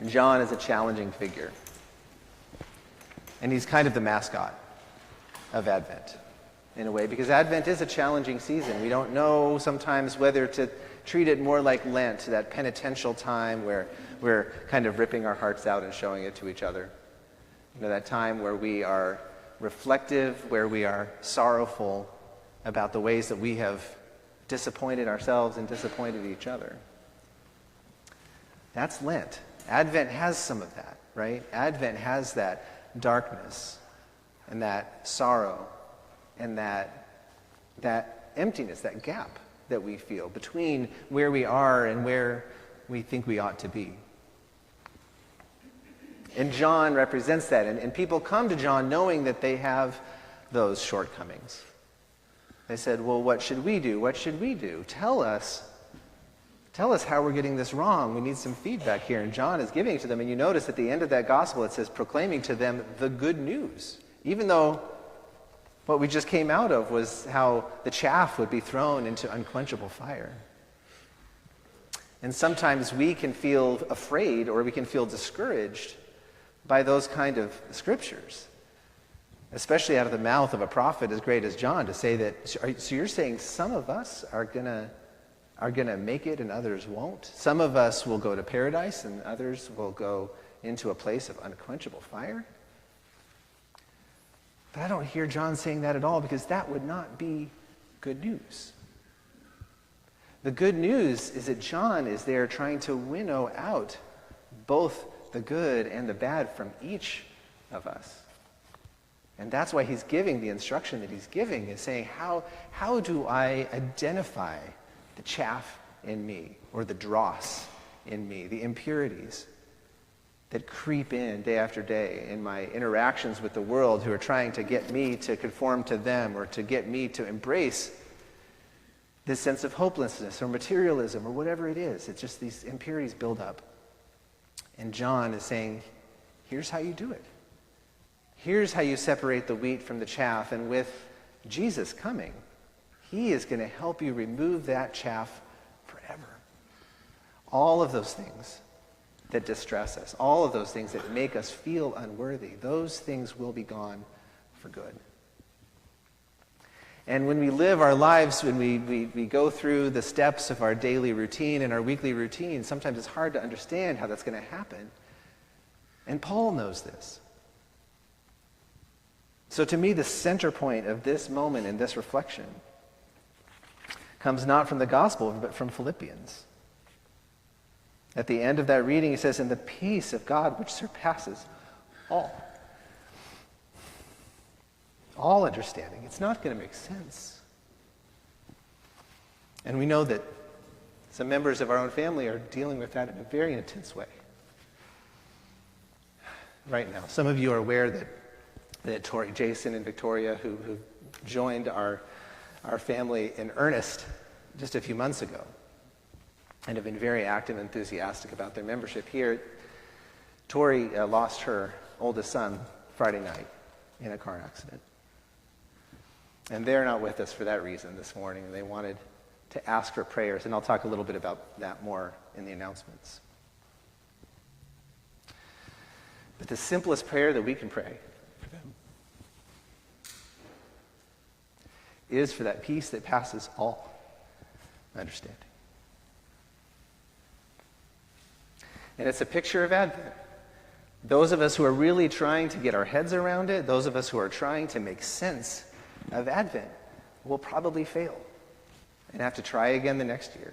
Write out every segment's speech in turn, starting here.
John is a challenging figure. And he's kind of the mascot of Advent, in a way, because Advent is a challenging season. We don't know sometimes whether to treat it more like Lent, that penitential time where we're kind of ripping our hearts out and showing it to each other. You know, that time where we are reflective, where we are sorrowful about the ways that we have disappointed ourselves and disappointed each other. That's Lent. Advent has some of that, right? Advent has that darkness and that sorrow and that emptiness, that gap that we feel between where we are and where we think we ought to be. And John represents that. And people come to John knowing that they have those shortcomings. They said, well, what should we do? What should we do? Tell us how we're getting this wrong. We need some feedback here. And John is giving it to them. And you notice at the end of that gospel, it says, proclaiming to them the good news. Even though what we just came out of was how the chaff would be thrown into unquenchable fire. And sometimes we can feel afraid or we can feel discouraged by those kind of scriptures, especially out of the mouth of a prophet as great as John, to say that, so you're saying some of us are gonna make it and others won't? Some of us will go to paradise and others will go into a place of unquenchable fire? But I don't hear John saying that at all, because that would not be good news. The good news is that John is there trying to winnow out both the good and the bad from each of us. And that's why he's giving the instruction that he's giving, is saying, how do I identify the chaff in me, or the dross in me, the impurities that creep in day after day in my interactions with the world, who are trying to get me to conform to them, or to get me to embrace this sense of hopelessness or materialism or whatever it is. It's just these impurities build up. And John is saying, here's how you do it. Here's how you separate the wheat from the chaff. And with Jesus coming, he is going to help you remove that chaff forever. All of those things that distress us, all of those things that make us feel unworthy, those things will be gone for good. And when we live our lives, when we go through the steps of our daily routine and our weekly routine, sometimes it's hard to understand how that's going to happen. And Paul knows this. So to me, the center point of this moment and this reflection comes not from the gospel, but from Philippians. At the end of that reading, he says, "And the peace of God, which surpasses all understanding." It's not going to make sense. And we know that some members of our own family are dealing with that in a very intense way right now. Some of you are aware that Jason and Victoria, who joined our family in earnest just a few months ago, and have been very active and enthusiastic about their membership here. Tori lost her oldest son Friday night in a car accident. And they're not with us for that reason this morning. They wanted to ask for prayers, and I'll talk a little bit about that more in the announcements. But the simplest prayer that we can pray for them is for that peace that passes all understanding. And it's a picture of Advent. Those of us who are really trying to get our heads around it, those of us who are trying to make sense of Advent, will probably fail and have to try again the next year.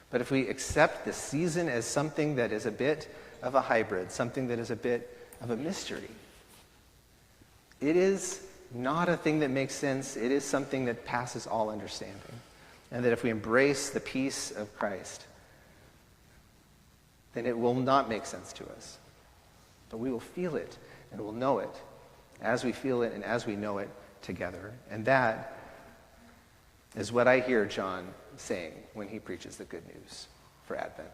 But if we accept the season as something that is a bit of a hybrid, something that is a bit of a mystery, it is not a thing that makes sense. It is something that passes all understanding. And that if we embrace the peace of Christ, then it will not make sense to us. But we will feel it and we'll know it as we feel it and as we know it together. And that is what I hear John saying when he preaches the good news for Advent.